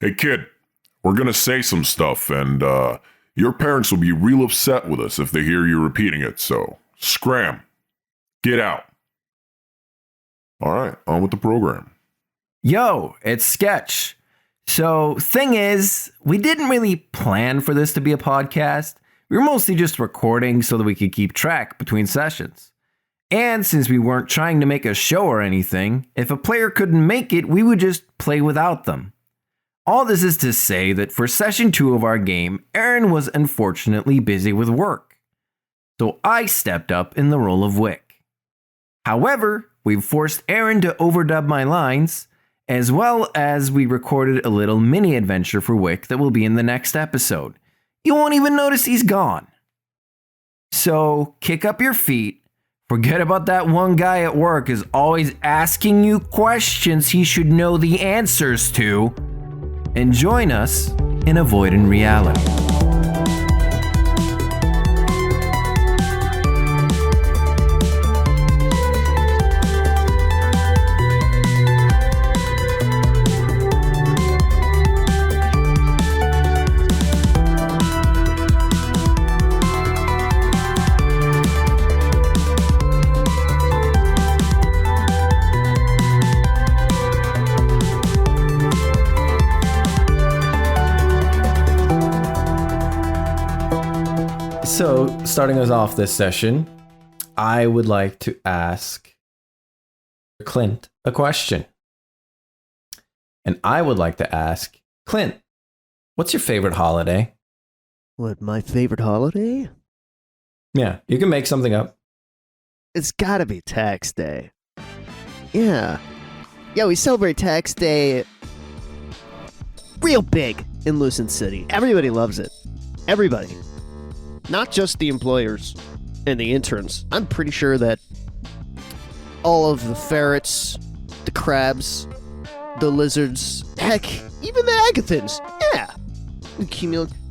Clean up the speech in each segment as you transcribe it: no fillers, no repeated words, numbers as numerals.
Hey kid, we're gonna say some stuff and your parents will be real upset with us if they hear you repeating it, so scram. Get out. Alright, on with the program. Yo, it's Sketch. So, thing is, we didn't really plan for this to be a podcast. We were mostly just recording so that we could keep track between sessions. And since we weren't trying to make a show or anything, if a player couldn't make it, we would just play without them. All this is to say that for session 2 of our game, Aaron was unfortunately busy with work. So I stepped up in the role of Wick. However, we've forced Aaron to overdub my lines, as well as we recorded a little mini adventure for Wick that will be in the next episode. You won't even notice he's gone. So, kick up your feet, forget about that one guy at work is always asking you questions he should know the answers to, and join us in Avoiding Reality. So, starting us off this session, I would like to ask Clint a question. And I would like to ask Clint, what's your favorite holiday? What, my favorite holiday? Yeah, you can make something up. It's gotta be Tax Day. Yeah. Yeah, we celebrate Tax Day real big in Lucent City. Everybody loves it. Everybody. Not just the employers and the interns. I'm pretty sure that all of the ferrets, the crabs, the lizards, heck, even the agathans. Yeah.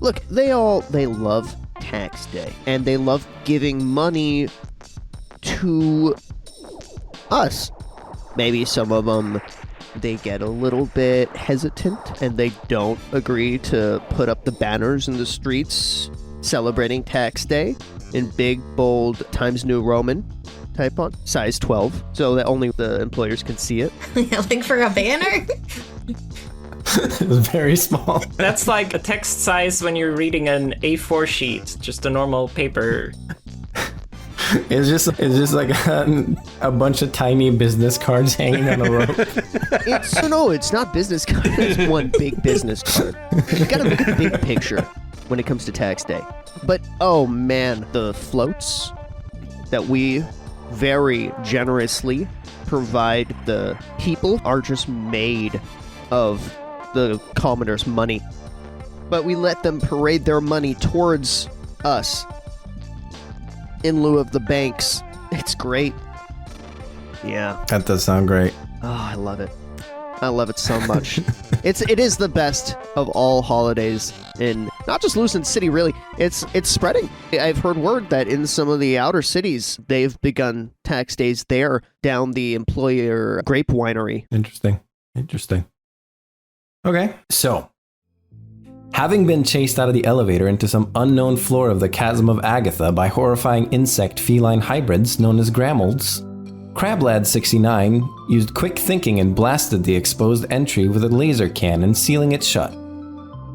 Look, they love Tax Day. And they love giving money to us. Maybe some of them, they get a little bit hesitant and they don't agree to put up the banners in the streets celebrating Tax Day in big, bold Times New Roman type font, size 12, so that only the employers can see it. Yeah, like for a banner? It was very small. That's like a text size when you're reading an A4 sheet, just a normal paper. It's just like a bunch of tiny business cards hanging on a rope. It's not business card. It's one big business card. You gotta look at the big picture when it comes to Tax Day. But, oh man, the floats that we very generously provide the people are just made of the commoners' money. But we let them parade their money towards us in lieu of the banks. It's great. Yeah. That does sound great. Oh, I love it. I love it so much. It is the best of all holidays in not just Lucent City, really. It's spreading. I've heard word that in some of the outer cities, they've begun Tax Days there down the employer grape winery. Interesting. Okay, so having been chased out of the elevator into some unknown floor of the chasm of Agatha by horrifying insect-feline hybrids known as Grammolds, CrabLad69 used quick thinking and blasted the exposed entry with a laser cannon, sealing it shut.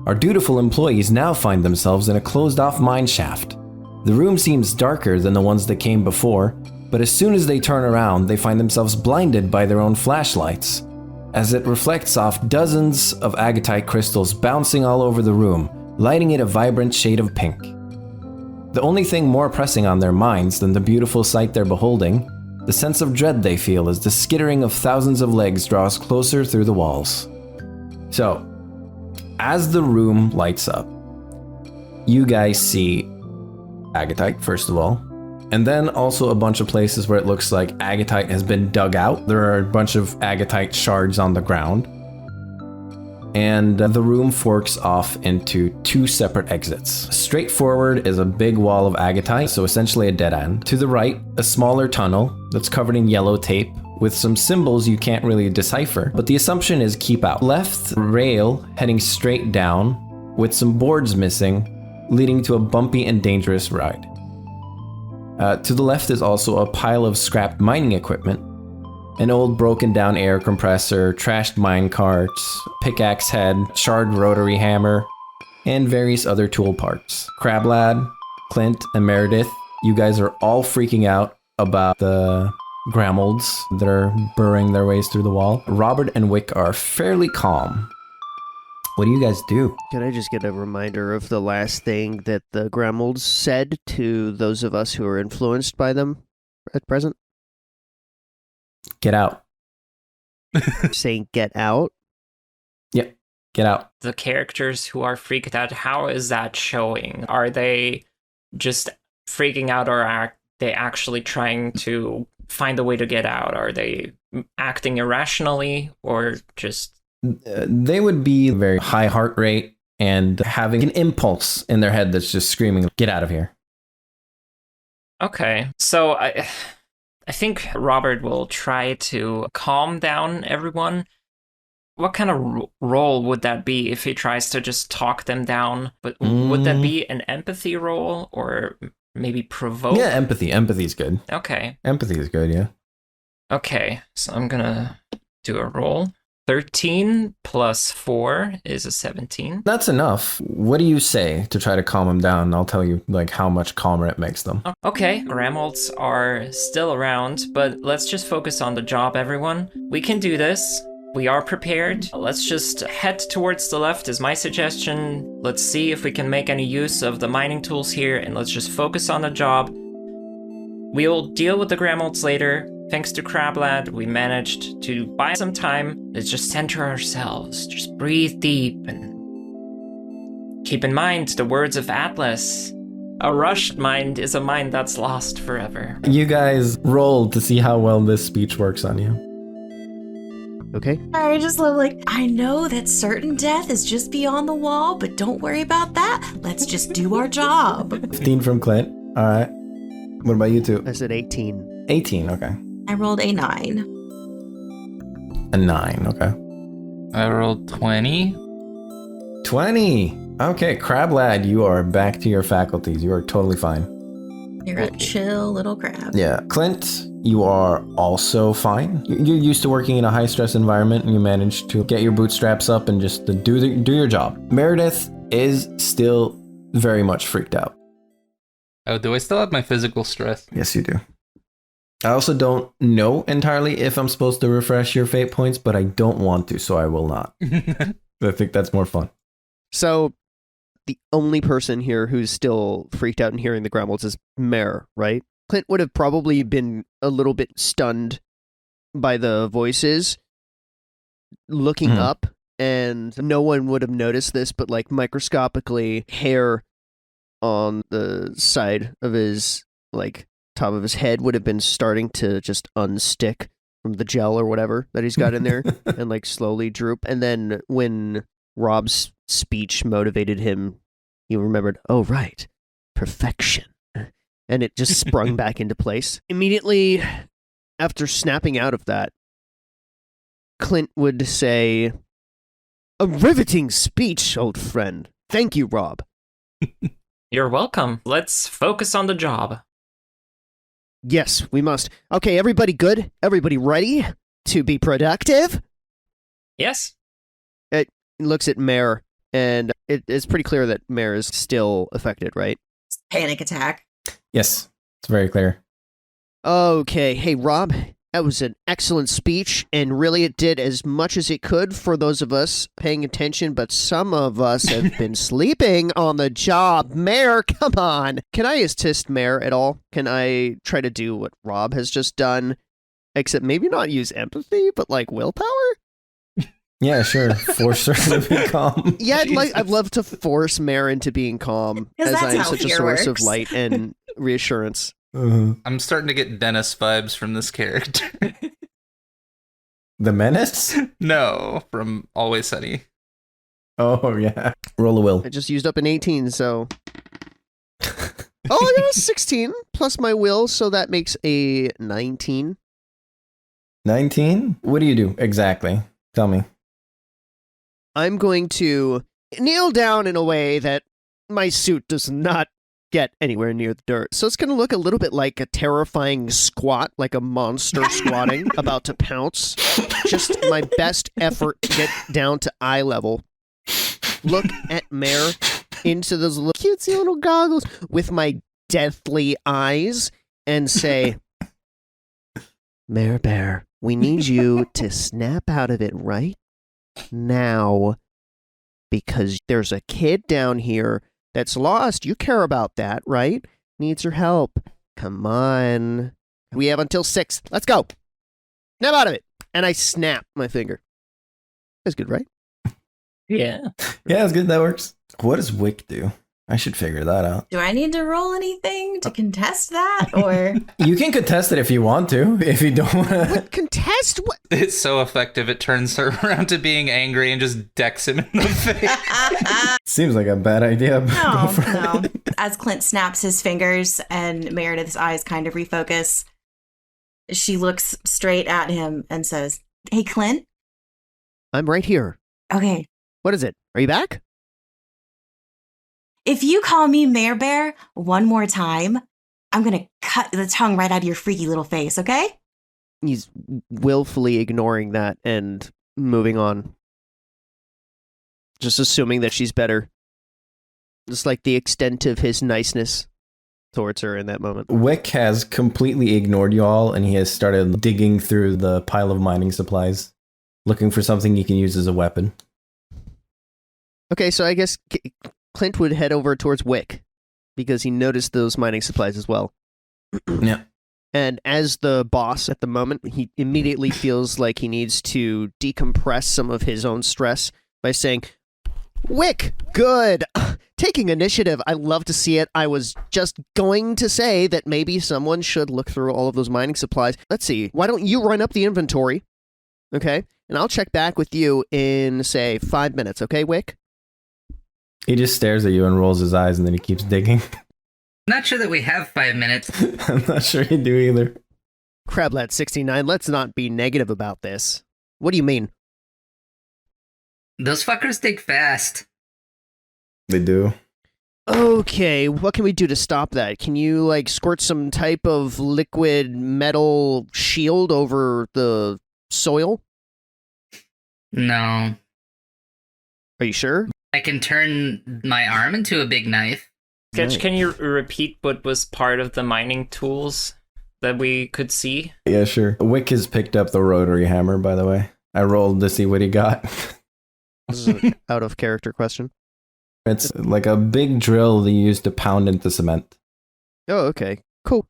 Our dutiful employees now find themselves in a closed-off mine shaft. The room seems darker than the ones that came before, but as soon as they turn around, they find themselves blinded by their own flashlights, as it reflects off dozens of agatite crystals bouncing all over the room, lighting it a vibrant shade of pink. The only thing more pressing on their minds than the beautiful sight they're beholding, the sense of dread they feel as the skittering of thousands of legs draws closer through the walls. So, as the room lights up, you guys see agatite, first of all, and then also a bunch of places where it looks like agatite has been dug out. There are a bunch of agatite shards on the ground. And the room forks off into 2 separate exits. Straight forward is a big wall of agatite, so essentially a dead end. To the right, a smaller tunnel that's covered in yellow tape with some symbols you can't really decipher, but the assumption is keep out. Left rail heading straight down with some boards missing, leading to a bumpy and dangerous ride. To the left is also a pile of scrapped mining equipment, an old broken down air compressor, trashed mine carts, pickaxe head, charred rotary hammer, and various other tool parts. Crablad, Clint, and Meredith, you guys are all freaking out about the Grammolds that are burrowing their ways through the wall. Robert and Wick are fairly calm. What do you guys do? Can I just get a reminder of the last thing that the Grammolds said to those of us who are influenced by them at present? Get out. Saying get out? Yep, get out. The characters who are freaked out, how is that showing? Are they just freaking out, or are they actually trying to find a way to get out? Are they acting irrationally, or just... They would be very high heart rate and having an impulse in their head that's just screaming, get out of here. Okay, so I think Robert will try to calm down everyone. What kind of role would that be if he tries to just talk them down? But would that be an empathy role, or maybe provoke? Yeah, empathy. Empathy is good. Okay. Empathy is good, yeah. Okay, so I'm gonna do a roll. 13 plus 4 is a 17. That's enough. What do you say to try to calm them down? I'll tell you like how much calmer it makes them. Okay, Grammolds are still around, but let's just focus on the job, everyone. We can do this. We are prepared. Let's just head towards the left is my suggestion. Let's see if we can make any use of the mining tools here, and let's just focus on the job. We'll deal with the Grammolds later. Thanks to Crablad, we managed to buy some time. Let's just center ourselves. Just breathe deep and keep in mind the words of Atlas. A rushed mind is a mind that's lost forever. You guys roll to see how well this speech works on you. Okay. I just love, like, I know that certain death is just beyond the wall, but don't worry about that. Let's just do our job. 15 from Clint. All right. What about you two? I said 18. 18, okay. I rolled a 9. A 9, okay. I rolled 20. 20! Okay, Crab Lad, you are back to your faculties. You are totally fine. You're a chill little crab. Yeah. Clint, you are also fine. You're used to working in a high-stress environment, and you managed to get your bootstraps up and just do your job. Meredith is still very much freaked out. Oh, do I still have my physical stress? Yes, you do. I also don't know entirely if I'm supposed to refresh your fate points, but I don't want to, so I will not. I think that's more fun. So, the only person here who's still freaked out and hearing the Grammolds is Mare, right? Clint would have probably been a little bit stunned by the voices, looking up, and no one would have noticed this, but like microscopically, hair on the side of his, like, top of his head would have been starting to just unstick from the gel or whatever that he's got in there and like slowly droop. And then when Rob's speech motivated him, he remembered, oh, right, perfection. And it just sprung back into place. Immediately after snapping out of that, Clint would say, a riveting speech, old friend. Thank you, Rob. You're welcome. Let's focus on the job. Yes, we must. Okay, everybody good? Everybody ready to be productive? Yes? It looks at Mare, and it's pretty clear that Mare is still affected, right? Panic attack. Yes, it's very clear. Okay, hey, Rob, that was an excellent speech, and really it did as much as it could for those of us paying attention, but some of us have been sleeping on the job. Mare, come on! Can I assist Mare at all? Can I try to do what Rob has just done, except maybe not use empathy, but like willpower? Yeah, sure. Force her to be calm. Yeah, I'd love to force Mare into being calm, 'Cause as that's I'm how such a fear source works. of light and reassurance. I'm starting to get Dennis vibes from this character. The Menace? No, from Always Sunny. Oh, yeah. Roll a will. I just used up an 18, so... Oh, I got a 16 plus my will, so that makes a 19. 19? What do you do exactly? Tell me. I'm going to kneel down in a way that my suit does not get anywhere near the dirt. So it's going to look a little bit like a terrifying squat, like a monster squatting, about to pounce. Just my best effort to get down to eye level. Look at Mare into those little cutesy little goggles with my deathly eyes and say, Mare Bear, we need you to snap out of it right now because there's a kid down here that's lost. You care about that, right? Needs your help. Come on. We have until 6. Let's go. Snap out of it. And I snap my finger. That's good, right? Yeah. Yeah, it's good. That works. What does Wick do? I should figure that out. Do I need to roll anything to contest that, or You can contest it if you want to. If you don't want to. What contest? What? It's so effective, it turns her around to being angry and just decks him in the face. Seems like a bad idea. But go no, for it. no. As Clint snaps his fingers and Meredith's eyes kind of refocus, she looks straight at him and says, "Hey, Clint. I'm right here. Okay, What is it? Are you back? if you call me Mare Bear one more time, I'm gonna cut the tongue right out of your freaky little face. Okay?" He's willfully ignoring that and moving on. Just assuming that she's better. Just like the extent of his niceness towards her in that moment. Wick has completely ignored you all, and he has started digging through the pile of mining supplies, looking for something he can use as a weapon. Okay, so I guess Clint would head over towards Wick because he noticed those mining supplies as well. Yeah. And as the boss at the moment, he immediately feels like he needs to decompress some of his own stress by saying, Wick, good. Taking initiative. I love to see it. I was just going to say that maybe someone should look through all of those mining supplies. Let's see. Why don't you run up the inventory? Okay. And I'll check back with you in, say, 5 minutes. Okay, Wick? He just stares at you and rolls his eyes, and then he keeps digging. Not sure that we have 5 minutes. I'm not sure you do either. Crablat69, let's not be negative about this. What do you mean? Those fuckers dig fast. They do. Okay, what can we do to stop that? Can you, like, squirt some type of liquid metal shield over the soil? No. Are you sure? I can turn my arm into a big knife. Sketch, Nice. can you repeat what was part of the mining tools that we could see? Yeah, sure. Wick has picked up the rotary hammer, by the way. I rolled to see what he got. This is an out of character question. It's like a big drill they use to pound into cement. Oh, okay. Cool.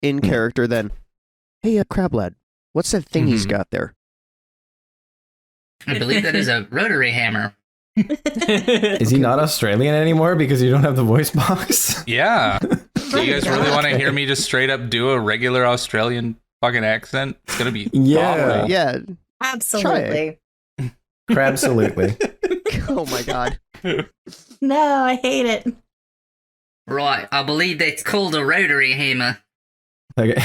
In character, then. Hey, Crablad, what's that thing he's got there? I believe that is a rotary hammer. Is he not Australian anymore because you don't have the voice box? Yeah. Do you guys really want to hear me just straight up do a regular Australian fucking accent? It's gonna be Yeah. awful. Yeah. Absolutely. Absolutely. Oh my god. No, I hate it. Right, I believe that's called a rotary hammer. Okay.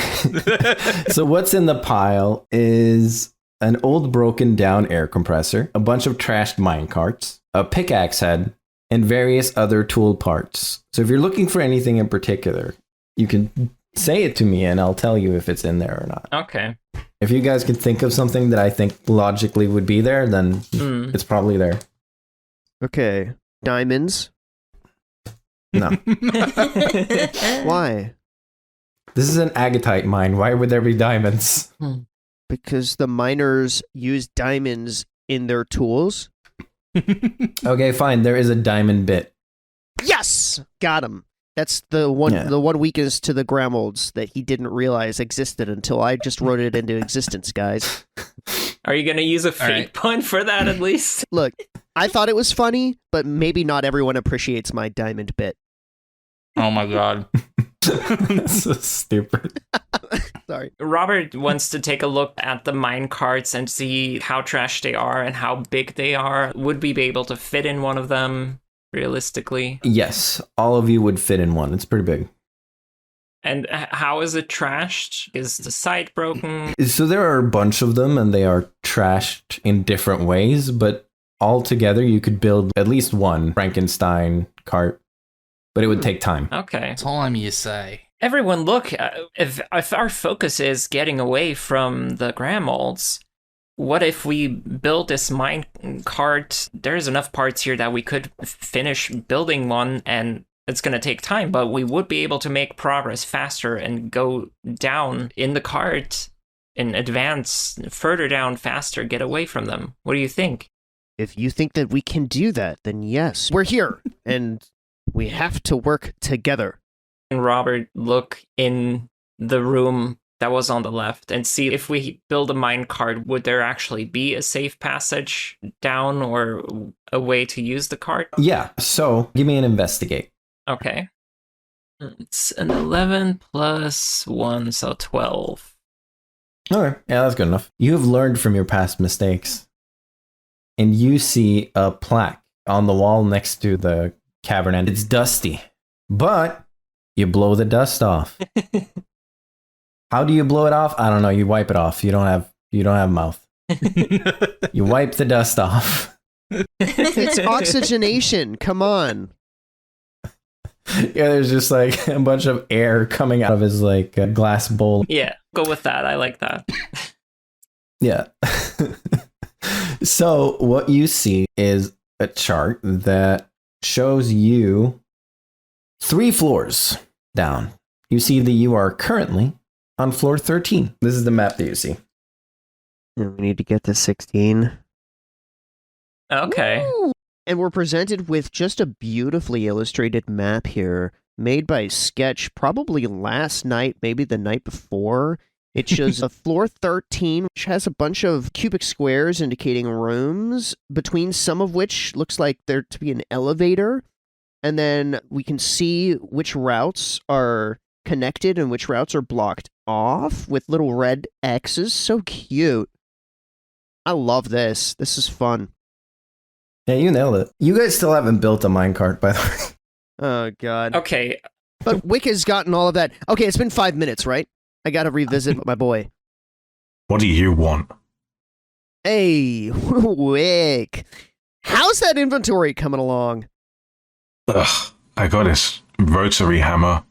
So what's in the pile is an old broken down air compressor, a bunch of trashed mine carts, a pickaxe head, and various other tool parts. So if you're looking for anything in particular, you can say it to me and I'll tell you if it's in there or not. Okay. If you guys can think of something that I think logically would be there, then it's probably there. Okay. Diamonds? No. Why? This is an agatite mine. Why would there be diamonds? Because the miners use diamonds in their tools? Okay, fine. There is a diamond bit. Yes! Got him. That's the one Yeah. the one weakness to the Grammolds that he didn't realize existed until I just wrote it into existence, guys. Are you gonna use a fake right. pun for that at least? Look, I thought it was funny, but maybe not everyone appreciates my diamond bit. Oh my god. That's so stupid. Sorry. Robert wants to take a look at the mine carts and see how trash they are and how big they are. Would we be able to fit in one of them realistically? Yes, all of you would fit in one. It's pretty big. And how is it trashed? Is the side broken? So there are a bunch of them, and they are trashed in different ways, but altogether you could build at least one Frankenstein cart, but it would take time. Okay. That's all I'm you say. Everyone, look, if our focus is getting away from the Grammolds, what if we build this mine cart? There's enough parts here that we could finish building one, and it's going to take time, but we would be able to make progress faster and go down in the cart and advance further down faster, get away from them. What do you think? If you think that we can do that, then yes, we're here, and we have to work together. And Robert, look in the room that was on the left and see if we build a mine cart, would there actually be a safe passage down or a way to use the cart? Yeah, so give me an investigate. Okay. It's an 11 plus 1, so 12. Okay, yeah, that's good enough. You have learned from your past mistakes. And you see a plaque on the wall next to the cavern, and it's dusty. But you blow the dust off. How do you blow it off? I don't know. You wipe it off. You don't have a mouth. You wipe the dust off. It's oxygenation. Come on. Yeah, there's just like a bunch of air coming out of his like glass bowl. Yeah, go with that. I like that. Yeah. So what you see is a chart that shows you 3 floors down. You see that you are currently on floor 13. This is the map that you see. And we need to get to 16. Okay. Woo! And we're presented with just a beautifully illustrated map here, made by Sketch probably last night, maybe the night before. It shows a floor 13, which has a bunch of cubic squares indicating rooms, between some of which looks like there to be an elevator. And then we can see which routes are connected and which routes are blocked off with little red X's. So cute. I love this. This is fun. Yeah, you nailed it. You guys still haven't built a minecart, by the way. Oh, God. Okay. But Wick has gotten all of that. Okay, it's been 5 minutes, right? I gotta revisit my boy. What do you want? Hey, Wick. How's that inventory coming along? Ugh, I got this rotary hammer.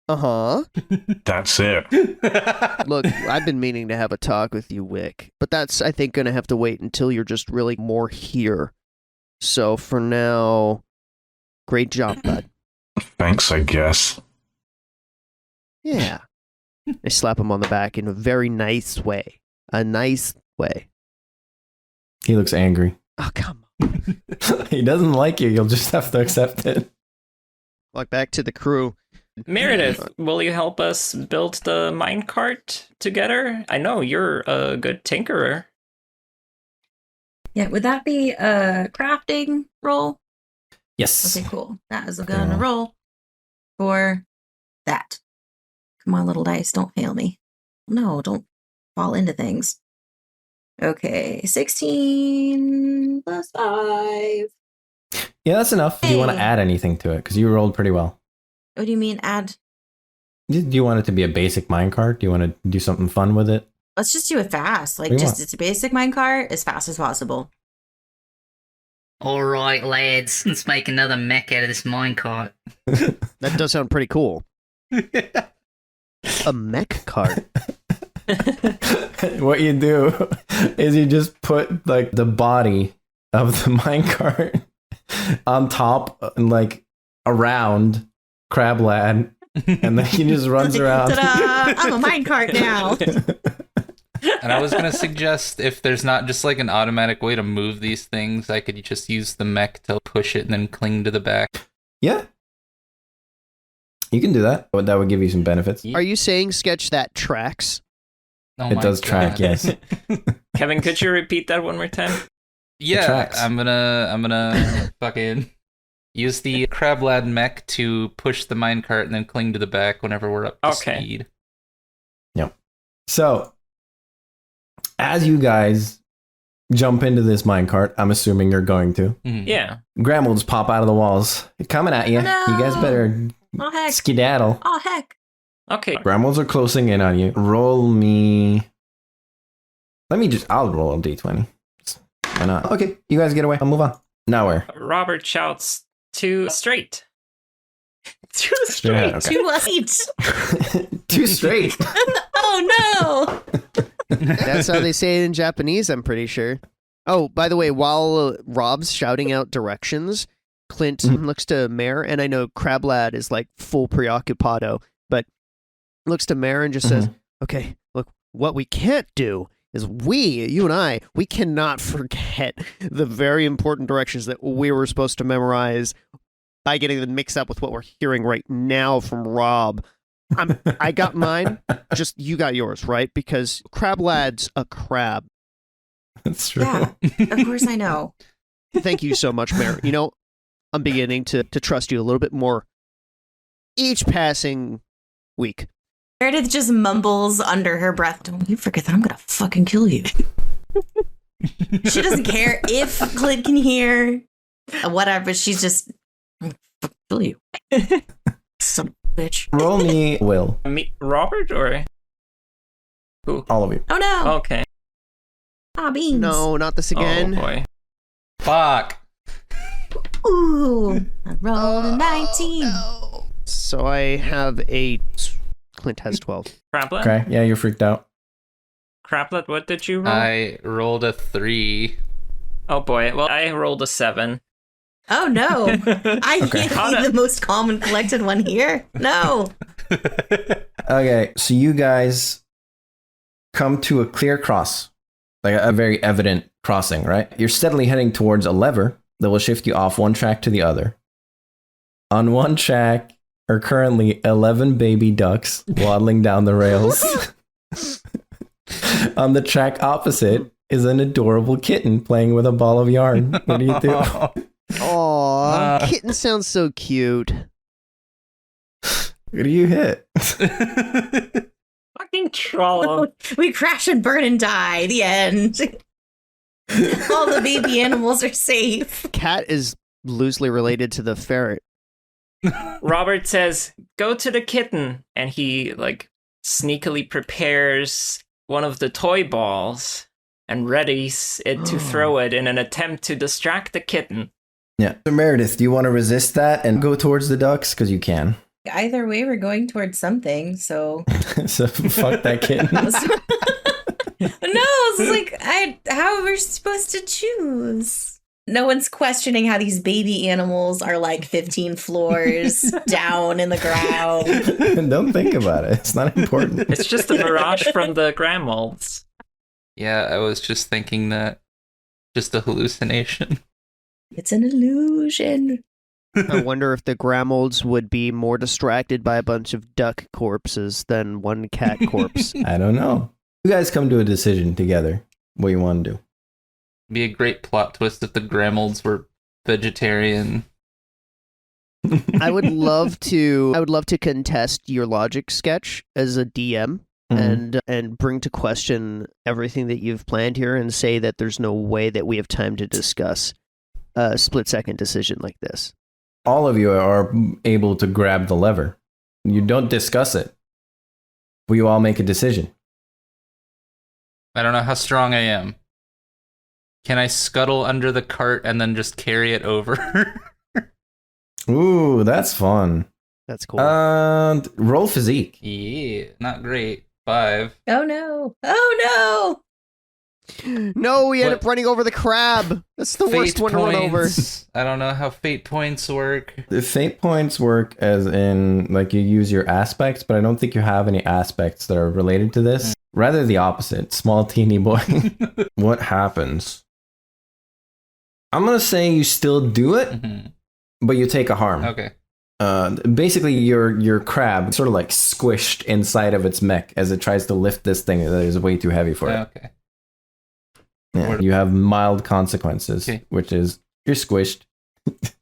Uh-huh. That's it. Look, I've been meaning to have a talk with you, Wick. But that's, I think, gonna have to wait until you're just really more here. So for now, great job, bud. Thanks, I guess. Yeah. I slap him on the back in a very nice way. A nice way. He looks angry. Oh, come on. He doesn't like you. You'll just have to accept it. Walk back to the crew. Meredith, will you help us build the minecart together? I know you're a good tinkerer. Yeah, would that be a crafting roll? Yes. Okay, cool. That is gonna roll for that. Come on, little dice, don't fail me. No, don't fall into things. Okay, 16 plus 5. Yeah, that's enough. Do you want to Hey. add anything to it? Because you rolled pretty well. What do you mean add? Do you want it to be a basic minecart? Do you want to do something fun with it? Let's just do it fast. Like, What do you just want? it's a basic minecart as fast as possible. Alright, lads, let's make another mech out of this minecart. That does sound pretty cool. A mech cart. What you do is you just put like the body of the minecart on top and like around Crab Lad, and then he just runs around. Ta-da! I'm a minecart now. And I was going to suggest if there's not just like an automatic way to move these things, I could just use the mech to push it and then cling to the back. Yeah, you can do that. That would give you some benefits. Are you saying, Sketch, that tracks? Oh It my does track, God. yes. Kevin, could you repeat that one more time? Yeah, tracks. I'm gonna fucking use the Crab Lad mech to push the minecart and then cling to the back whenever we're up to Okay. speed. So, as you guys jump into this minecart, I'm assuming you're going to. Mhm. Yeah. Grammolds pop out of the walls. They're coming at you. Oh, no. You guys better Oh, heck. skedaddle. Oh, heck. Okay. Grammolds are closing in on you. Roll me. I'll roll a d20. Why not? Okay, you guys get away. I'll move on. Now where? Robert shouts to straight. Too straight. straight. Too late. Too straight. Oh no. That's how they say it in Japanese, I'm pretty sure. Oh, by the way, while Rob's shouting out directions, Clint looks to Mare, and I know Crab Lad is like full preoccupado, but looks to Mare and just says, okay, look, what we can't do is you and I, we cannot forget the very important directions that we were supposed to memorize by getting them mixed up with what we're hearing right now from Rob. I got mine, just you got yours, right? Because Crab Lad's a crab. That's true. Yeah, of course I know. Thank you so much, Mare. You know, I'm beginning to trust you a little bit more each passing week. Meredith just mumbles under her breath, don't you forget that I'm gonna fucking kill you. She doesn't care if Clint can hear, whatever, she's just, I'm gonna kill you. Son of a bitch. Roll me Will. Me, Robert, or who? All of you. Oh no. Okay. Ah, beans. No, not this again. Oh boy. Fuck. Ooh, I rolled a 19. No. So I have 8. Clint has 12. Crablet? Okay, yeah, you're freaked out. Crablet, what did you roll? I rolled a 3. Oh boy, well, I rolled a 7. Oh no. I Okay. can't be the most calm and collected one here. No. Okay, so you guys come to a clear cross, like a very evident crossing, right? You're steadily heading towards a lever that will shift you off one track to the other. On one track are currently 11 baby ducks waddling down the rails. On the track opposite is an adorable kitten playing with a ball of yarn. What do you do? Aw, kitten sounds so cute. What do you hit? Fucking troll. We crash and burn and die. The end. All the baby animals are safe. Cat is loosely related to the ferret. Robert says, go to the kitten. And he, like, sneakily prepares one of the toy balls and readies it to throw it in an attempt to distract the kitten. Yeah. So Meredith, do you want to resist that and go towards the ducks? Because you can. Either way, we're going towards something, so... So fuck that kitten. No, it's like, how are we supposed to choose? No one's questioning how these baby animals are like 15 floors down in the ground. Don't think about it. It's not important. It's just a mirage from the Grammolds. Yeah, I was just thinking that. Just a hallucination. It's an illusion. I wonder if the Grammolds would be more distracted by a bunch of duck corpses than one cat corpse. I don't know. You guys come to a decision together. What you want to do? Be a great plot twist if the Grammolds were vegetarian. I would love to contest your logic sketch as a DM and bring to question everything that you've planned here and say that there's no way that we have time to discuss a split-second decision like this. All of you are able to grab the lever. You don't discuss it. But you all make a decision. I don't know how strong I am. Can I scuttle under the cart and then just carry it over? Ooh, that's fun. That's cool. Roll physique. Yeah, not great. 5. Oh no. Oh no. No, we end What? up running over the crab. That's the worst one to run over. I don't know how fate points work. The fate points work as in, like, you use your aspects, but I don't think you have any aspects that are related to this. Rather the opposite. Small teeny boy. What happens? I'm going to say you still do it, but you take a harm. Okay. Basically, your crab sort of like squished inside of its mech as it tries to lift this thing that is way too heavy for it. Okay. Yeah, you have mild consequences, Okay. which is you're squished.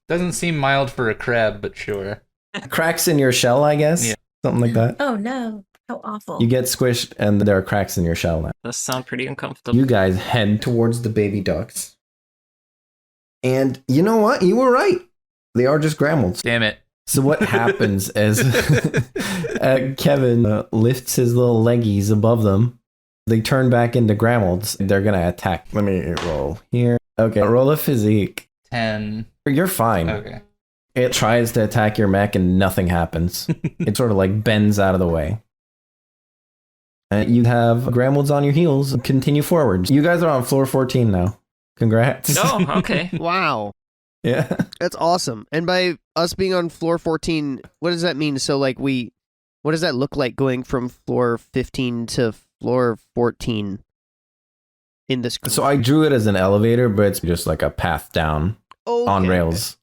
Doesn't seem mild for a crab, but sure. Cracks in your shell, I guess. Yeah. Something like that. Oh no. How awful. You get squished and there are cracks in your shell now. Does sound pretty uncomfortable. You guys head towards the baby ducks. And you know what? You were right. They are just Grammolds. Damn it. So what happens is Kevin lifts his little leggies above them. They turn back into Grammolds. They're going to attack. Let me roll here. Okay, roll a physique. 10. You're fine. Okay. It tries to attack your mech and nothing happens. It sort of like bends out of the way. And you have Grammolds on your heels. Continue forward. You guys are on floor 14 now. Congrats. Oh, okay. Wow. Yeah. That's awesome. And by us being on floor 14, what does that mean? So, like, what does that look like going from floor 15 to floor 14 in this group? So I drew it as an elevator, but it's just like a path down on rails.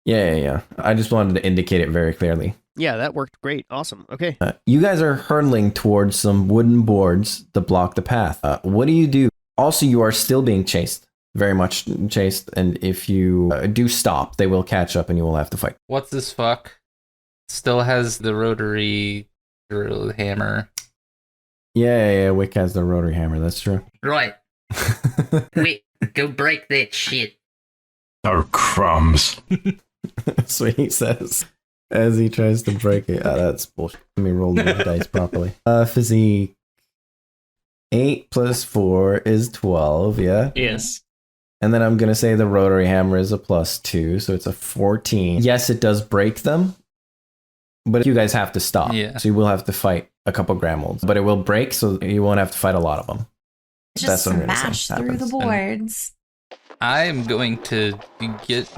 Yeah. I just wanted to indicate it very clearly. Yeah, that worked great. Awesome. Okay. You guys are hurtling towards some wooden boards that block the path. What do you do? Also, you are still being chased. Very much chased, and if you do stop, they will catch up and you will have to fight. What's this fuck? Still has the rotary drill hammer. Yeah, Wick has the rotary hammer, that's true. Right. Wait, go break that shit. Oh, crumbs. That's what he says as he tries to break it. That's bullshit. Let me roll the dice properly. Physique. 8 plus 4 is 12, yeah? Yes. And then I'm going to say the rotary hammer is a +2, so it's a 14. Yes, it does break them, but you guys have to stop. Yeah. So you will have to fight a couple Grammolds, but it will break, so you won't have to fight a lot of them. Just That's what I'm gonna smash say through the happens. boards. I'm going to get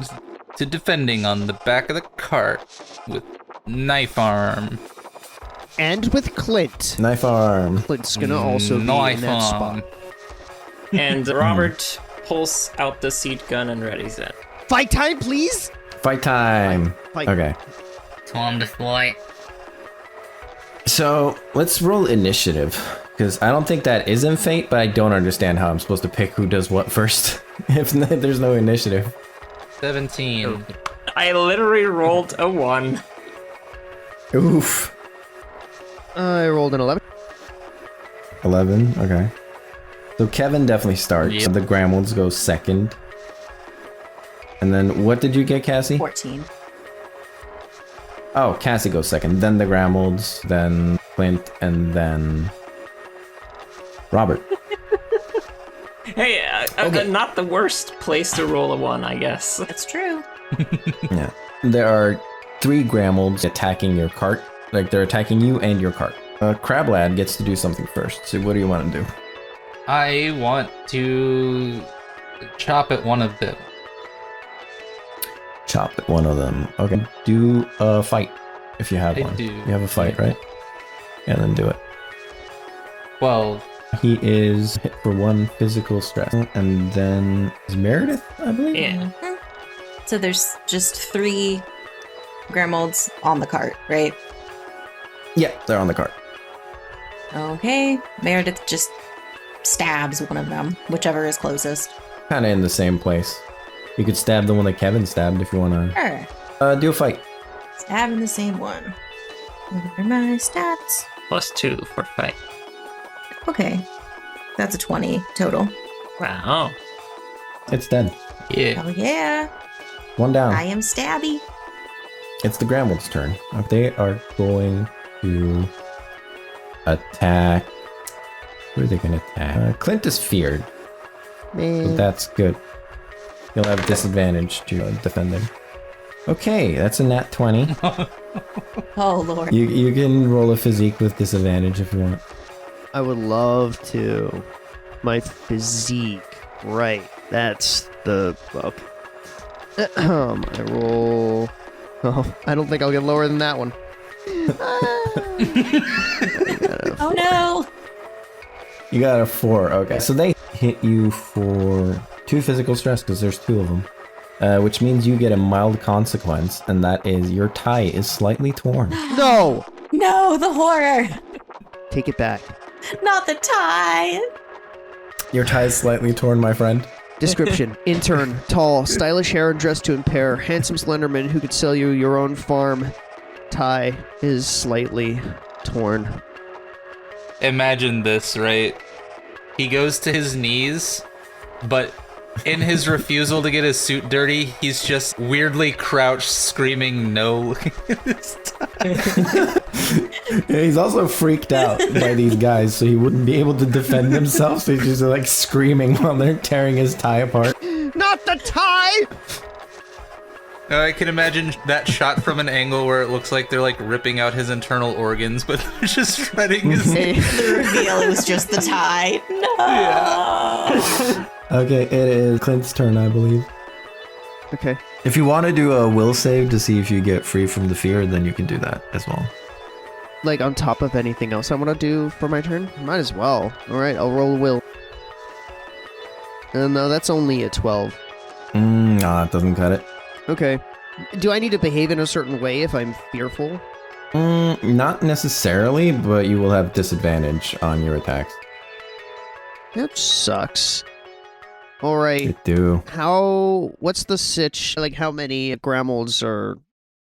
to defending on the back of the cart with knife arm. And with Clint. Knife arm. Clint's gonna also be in Knife that arm. spot. And Robert pulls out the seat gun and readies it. Fight time, please! Fight time. Fight. Okay. Time to fight. So let's roll initiative, because I don't think that is in Fate, but I don't understand how I'm supposed to pick who does what first if there's no initiative. 17. I literally rolled a 1. Oof. I rolled an 11. 11, okay. So Kevin definitely starts. Yep. The Grammolds go second. And then what did you get, Cassie? 14. Oh, Cassie goes second. Then the Grammolds, then Clint, and then Robert. Hey, Okay. not the worst place to roll a 1, I guess. That's true. Yeah. There are 3 Grammolds attacking your cart. Like, they're attacking you and your cart. Crab Lad gets to do something first. So what do you want to do? I want to chop at one of them. Chop at one of them. Okay. Do a fight if you have I one. do. You have a fight, right? Yeah, then do it. 12. He is hit for 1 physical stress. And then is Meredith, I believe? Yeah. Mhm. So there's just 3 Grammolds on the cart, right? Yeah, they're on the cart. Okay. Meredith just stabs one of them, whichever is closest. Kind of in the same place. You could stab the one that Kevin stabbed if you want to. Sure. Do a fight. Stabbing the same one. What are my stats? +2 for fight. Okay. That's a 20 total. Wow. It's dead. Yeah. Oh yeah. 1 down. I am stabby. It's the Grammolds' turn. They are going to attack. Who are they going to attack? Clint is feared. So Man. that's good. You'll have disadvantage to defend him. Okay, that's a nat 20. Oh lord. You can roll a physique with disadvantage if you want. I would love to. My physique. Right. That's the... Okay. I roll... Oh, I don't think I'll get lower than that one. Oh no. You got a 4. Okay, so they hit you for 2 physical stress because there's 2 of them. Which means you get a mild consequence, and that is your tie is slightly torn. No! No, the horror. Take it back. Not the tie. Your tie is slightly torn, my friend. Description. Intern. Tall. Stylish hair and dressed to impair. Handsome Slenderman who could sell you your own farm. Tie is slightly torn. Imagine this, right? He goes to his knees, but In his refusal to get his suit dirty, he's just weirdly crouched, screaming no. Yeah, he's also freaked out by these guys, so he wouldn't be able to defend himself, so he's just like screaming while they're tearing his tie apart. Not the tie! I can imagine that shot from an angle where it looks like they're like ripping out his internal organs, but they're just shredding his. The reveal it was just the tie. No. Yeah. Okay, it is Clint's turn, I believe. Okay. If you want to do a will save to see if you get free from the fear, then you can do that as well. Like on top of anything else I want to do for my turn? Might as well. Alright, I'll roll a will. No, that's only a 12. Nah, it doesn't cut it. Okay. Do I need to behave in a certain way if I'm fearful? Not necessarily, but you will have disadvantage on your attacks. That sucks. Alright. You do. What's the sitch? Like, how many Grammolds are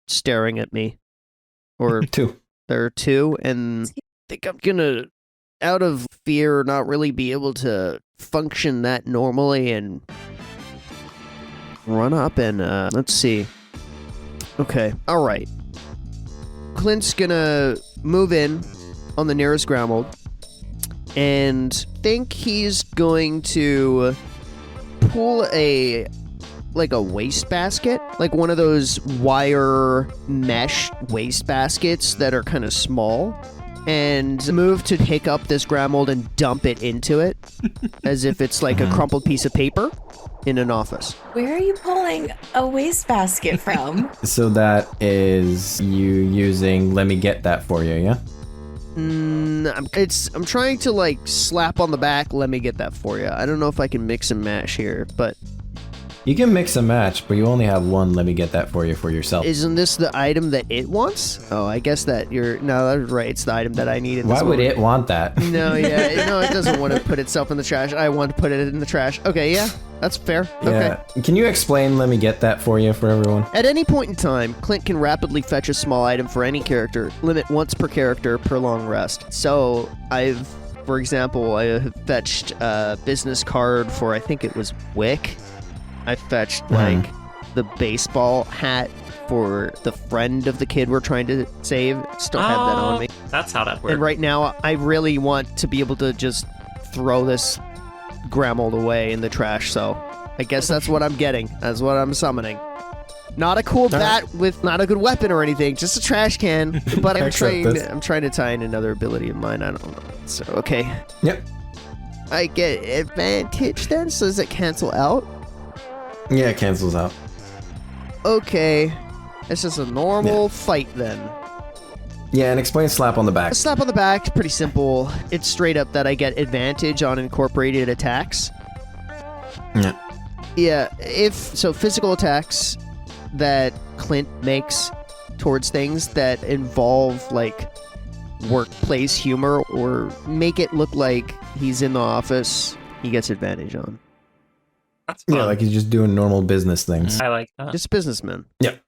staring at me? Or 2. there are 2, and I think I'm gonna, out of fear, not really be able to function that normally and run up and, let's see. Okay, alright. Clint's gonna move in on the nearest Grammold and think he's going to pull a wastebasket, like one of those wire mesh wastebaskets that are kind of small, and move to pick up this Grammold and dump it into it as if it's like a crumpled piece of paper in an office. Where are you pulling a wastebasket from? So that is you using let me get that for you, yeah? I'm trying to like slap on the back, let me get that for you. I don't know if I can mix and mash here, but You can mix and match, but you only have one let me get that for you for yourself. isn't this the item that it wants? Oh, I guess that no, that's right. It's the item that I need. Why would it want that? No, yeah, no, it doesn't want to put itself in the trash. I want to put it in the trash. Okay, yeah, that's fair. Okay. Yeah. Can you explain let me get that for you for everyone? At any point in time, Clint can rapidly fetch a small item for any character, limit once per character per long rest. So, for example, I have fetched a business card for, I think it was Wick. I fetched, like, the baseball hat for the friend of the kid we're trying to save. Still have that on me. That's how that works. And right now, I really want to be able to just throw this Grammold away in the trash, so I guess that's what I'm getting. That's what I'm summoning. Not a cool bat with not a good weapon or anything, just a trash can. But I'm trying to tie in another ability of mine. I don't know. So, okay. Yep. I get advantage then? So does it cancel out? Yeah, it cancels out. Okay. It's just a normal fight then. Yeah, and explain slap on the back. A slap on the back, pretty simple. It's straight up that I get advantage on incorporated attacks. Yeah. Yeah, physical attacks that Clint makes towards things that involve, like, workplace humor or make it look like he's in the office, he gets advantage on. That's fun. Yeah, like he's just doing normal business things. I like that. Just businessman. Yep.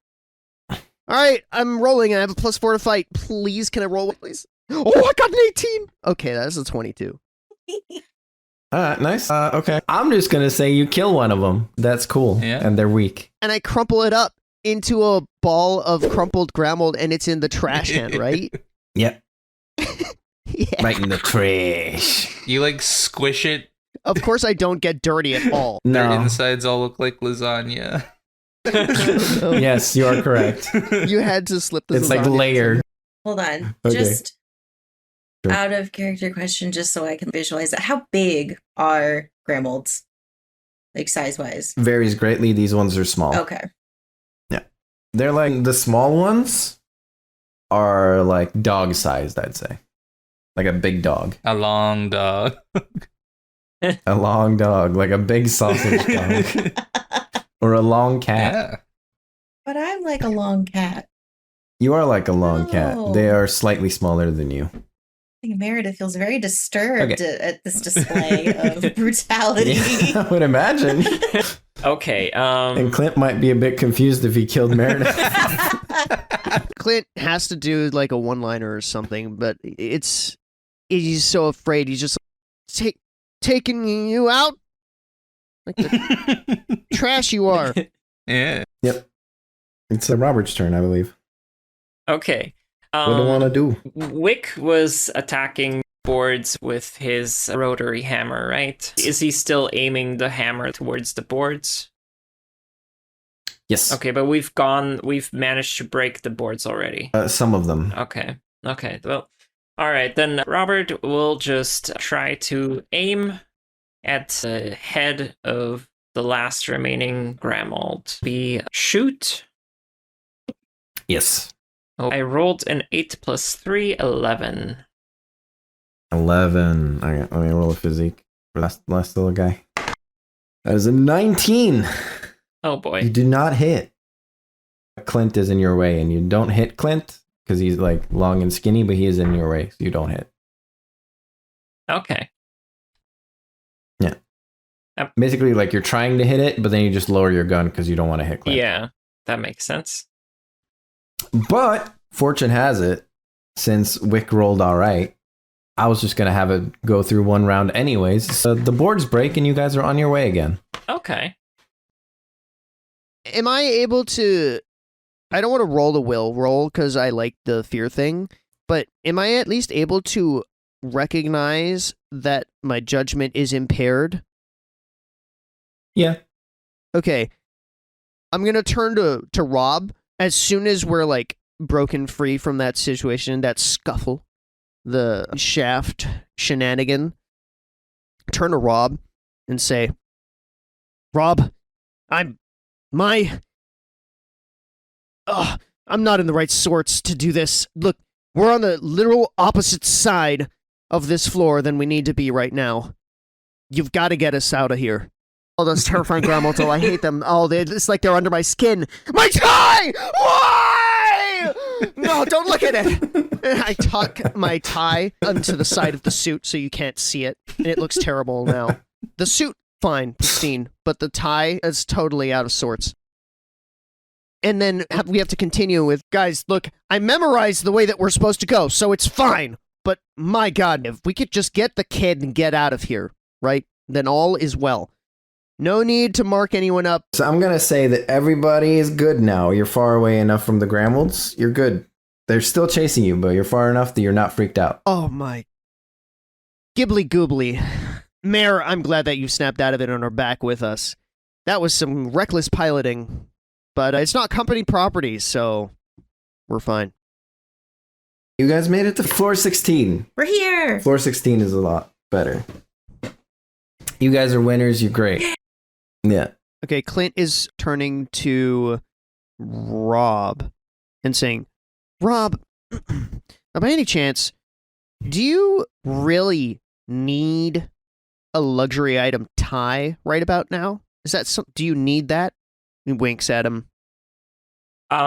Alright, I'm rolling and I have a +4 to fight. Please, can I roll it, please? Oh, I got an 18! Okay, that's a 22. Nice. Okay. I'm just gonna say you kill one of them. That's cool. Yeah. And they're weak. And I crumple it up into a ball of crumpled Grammold and it's in the trash can, right? Yep. Yeah. Right in the trash. You like squish it. Of course I don't get dirty at all. Their No. insides all look like lasagna. Yes, you are correct. You had to slip this. It's like layered. Hold on. Okay. Just Sure. out of character question, just so I can visualize it. How big are Grammolds? Like size-wise? Varies greatly. These ones are small. Okay. They're like the small ones are like dog sized, I'd say. Like a big dog. A long dog. A long dog, like a big sausage dog. Or a long cat. Yeah. But I'm like a long cat. You are like a long cat. Oh. They are slightly smaller than you. I think Meredith feels very disturbed Okay. at this display of brutality. Yeah, I would imagine. Okay, And Clint might be a bit confused if he killed Meredith. Clint has to do like a one-liner or something, but he's so afraid. He's just taking you out. Like the trash you are. Yeah. Yep. It's Robert's turn, I believe. Okay. What do you want to do? Wick was attacking boards with his rotary hammer, right? Is he still aiming the hammer towards the boards? Yes. Okay, but we've managed to break the boards already. Some of them. Okay, well, all right, then Robert will just try to aim at the head of the last remaining Grammold. Be shoot. Yes. Oh, I rolled an 8 plus 3, 11. 11. All right, let me roll a physique for last little guy. That is a 19. Oh boy. You do not hit. Clint is in your way, and you don't hit Clint because he's like long and skinny, but he is in your way, so you don't hit. Okay. Yeah. Basically, like you're trying to hit it, but then you just lower your gun because you don't want to hit Clint. Yeah, that makes sense. But fortune has it, since Wick rolled all right, I was just gonna have it go through one round anyways. So the boards break, and you guys are on your way again. Okay. Am I able to... I don't want to roll the will roll because I like the fear thing, but am I at least able to recognize that my judgment is impaired? Yeah. Okay. I'm going to turn to Rob as soon as we're like broken free from that situation, that scuffle, the shaft shenanigan. Turn to Rob and say, Rob, I'm not in the right sorts to do this. Look, we're on the literal opposite side of this floor than we need to be right now. You've got to get us out of here. Oh, those terrifying Grammolds, I hate them. Oh, it's like they're under my skin. My tie! Why? No, don't look at it. I tuck my tie onto the side of the suit so you can't see it, and it looks terrible now. The suit, fine, pristine, but the tie is totally out of sorts. And then we have to continue with, guys, look, I memorized the way that we're supposed to go, so it's fine. But my God, if we could just get the kid and get out of here, right? Then all is well. No need to mark anyone up. So I'm going to say that everybody is good now. You're far away enough from the Grammolds. You're good. They're still chasing you, but you're far enough that you're not freaked out. Oh my. Gibbly goobly. Mare, I'm glad that you snapped out of it on our back with us. That was some reckless piloting. But it's not company property, so we're fine. You guys made it to floor 16. We're here. Floor 16 is a lot better. You guys are winners. You're great. Yeah. Okay, Clint is turning to Rob and saying, Rob, by any chance, do you really need a luxury item tie right about now? Do you need that? He winks at him.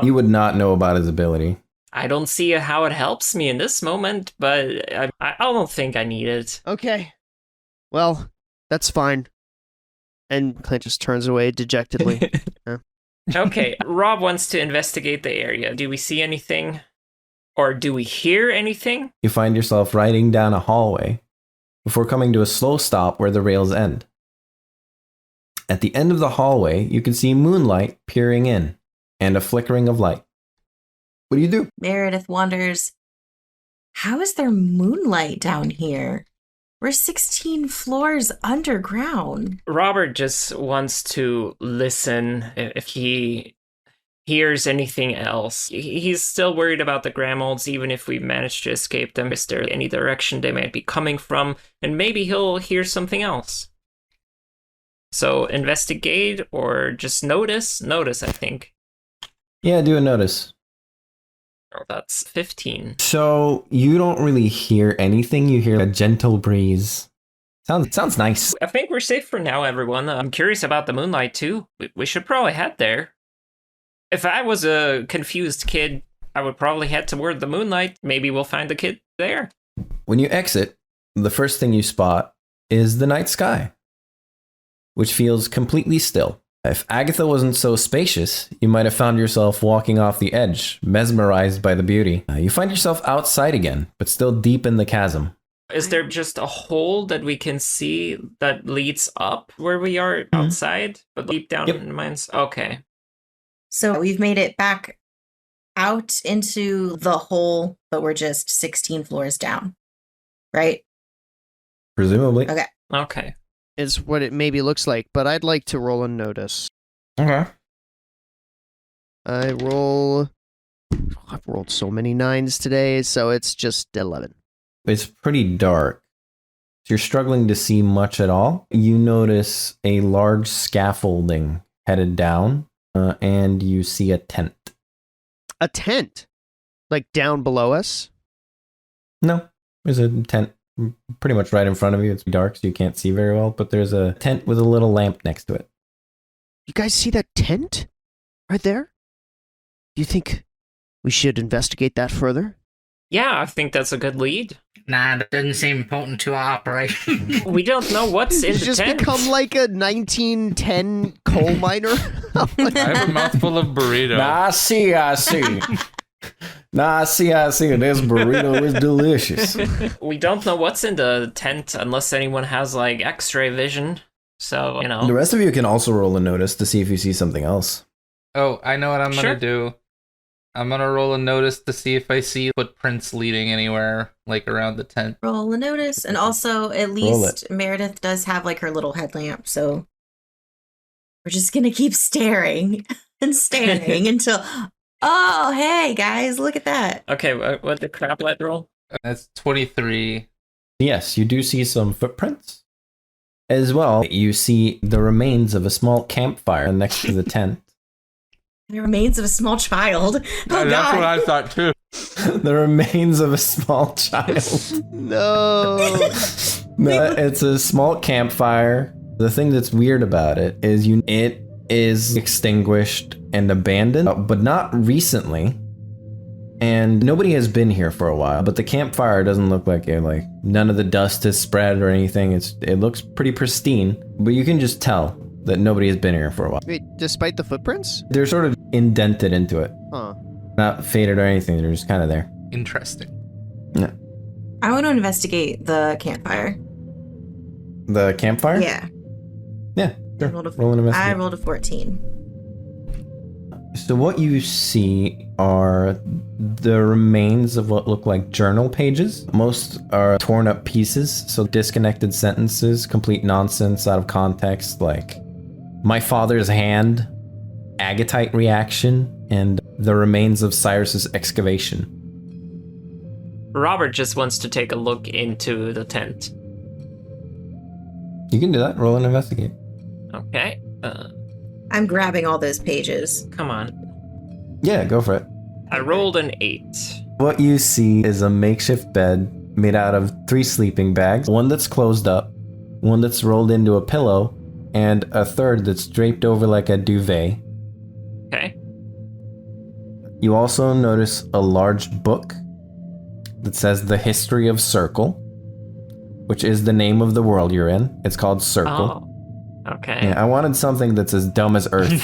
You would not know about his ability. I don't see how it helps me in this moment, but I don't think I need it. Okay. Well, that's fine. And Clint just turns away dejectedly. Okay, Rob wants to investigate the area. Do we see anything? Or do we hear anything? You find yourself riding down a hallway before coming to a slow stop where the rails end. At the end of the hallway, you can see moonlight peering in and a flickering of light. What do you do? Meredith wonders, how is there moonlight down here? We're 16 floors underground. Robert just wants to listen if he hears anything else. He's still worried about the Grammolds, even if we manage to escape them. Is there any direction they might be coming from? And maybe he'll hear something else. So investigate or just notice? Notice, I think. Yeah, do a notice. Oh, that's 15. So you don't really hear anything. You hear a gentle breeze. Sounds nice. I think we're safe for now, everyone. I'm curious about the moonlight, too. We should probably head there. If I was a confused kid, I would probably head toward the moonlight. Maybe we'll find the kid there. When you exit, the first thing you spot is the night sky, which feels completely still. If Agatha wasn't so spacious, you might have found yourself walking off the edge, mesmerized by the beauty. You find yourself outside again, but still deep in the chasm. Is there just a hole that we can see that leads up where we are outside, but deep down in the mines? Okay. So we've made it back out into the hole, but we're just 16 floors down, right? Presumably. Okay. Okay. Is what it maybe looks like, but I'd like to roll a notice. Okay. I've rolled so many 9s today, so it's just 11. It's pretty dark. So you're struggling to see much at all. You notice a large scaffolding headed down, and you see a tent. A tent? Like down below us? No, there's a tent pretty much right in front of you. It's dark, so you can't see very well, but there's a tent with a little lamp next to it. You guys see that tent? Right there? Do you think we should investigate that further? Yeah, I think that's a good lead. Nah, that doesn't seem important to our operation. We don't know what's in You the just tent. become like a 1910 coal miner? I have a mouthful of burrito. I see. I see. This burrito is delicious. We don't know what's in the tent unless anyone has like X-ray vision. So, The rest of you can also roll a notice to see if you see something else. Oh, I know what I'm Sure. gonna do. I'm gonna roll a notice to see if I see footprints leading anywhere, like around the tent. Roll a notice. And also, at least Meredith does have like her little headlamp. So we're just going to keep staring and staring until, oh, hey, guys, look at that. Okay, what the crap let roll? That's 23. Yes, you do see some footprints. As well, you see the remains of a small campfire next to the tent. The remains of a small child. Oh, That's God. what I thought too. The remains of a small child. No. No, it's a small campfire. The thing that's weird about it is it is extinguished and abandoned, but not recently. And nobody has been here for a while, but the campfire doesn't look like it. Like none of the dust has spread or anything. It looks pretty pristine, but you can just tell that nobody has been here for a while. Wait, despite the footprints? They're sort of indented into it. Huh. Not faded or anything. They're just kind of there. Interesting. Yeah. I want to investigate the campfire. The campfire? Yeah. Yeah. Sure. I rolled a- Roll an investigate. I rolled a 14. So what you see are the remains of what look like journal pages. Most are torn up pieces, so disconnected sentences, complete nonsense out of context, like my father's hand, agatite reaction, and the remains of Cyrus's excavation. Robert just wants to take a look into the tent. You can do that. Roll and investigate. Okay. I'm grabbing all those pages. Come on. Yeah, go for it. I rolled an 8. What you see is a makeshift bed made out of 3 sleeping bags, one that's closed up, one that's rolled into a pillow, and a third that's draped over like a duvet. Okay. You also notice a large book that says The History of Circle, which is the name of the world you're in. It's called Circle. Oh. Okay. Yeah, I wanted something that's as dumb as Earth,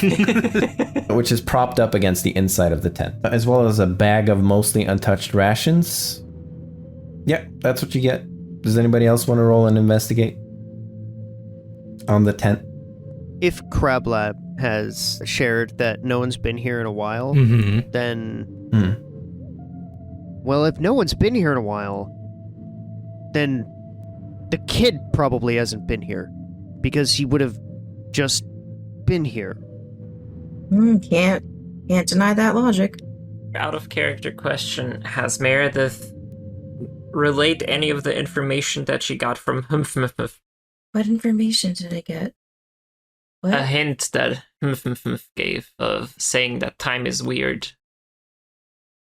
which is propped up against the inside of the tent, as well as a bag of mostly untouched rations. Yeah, that's what you get. Does anybody else want to roll and investigate on the tent? If Crab Lab has shared that no one's been here in a while, Mm-hmm. then... Hmm. Well, if no one's been here in a while, then the kid probably hasn't been here. Because he would have just been here. Can't deny that logic. Out of character question. Has Meredith relayed any of the information that she got from What information did I get? What? a hint that gave of saying that time is weird?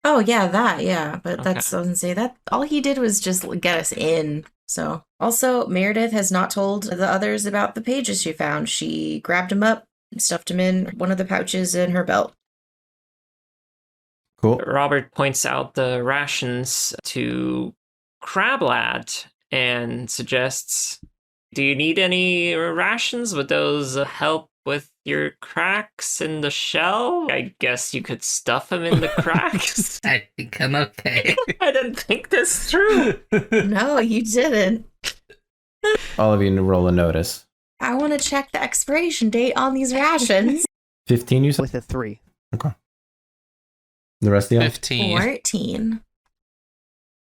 Oh, yeah, that, yeah. But Okay. that's, I was gonna say, that all he did was just get us in. So, also, Meredith has not told the others about the pages she found. She grabbed them up and stuffed them in one of the pouches in her belt. Cool. Robert points out the rations to Crablad and suggests, do you need any rations? Would those help with your cracks in the shell? I guess you could stuff him in the cracks. I think I'm okay. I didn't think this through. No, you didn't. All of you roll a notice. I want to check the expiration date on these rations. 15, you said? With a 3. Okay. The rest of you? 15. 14.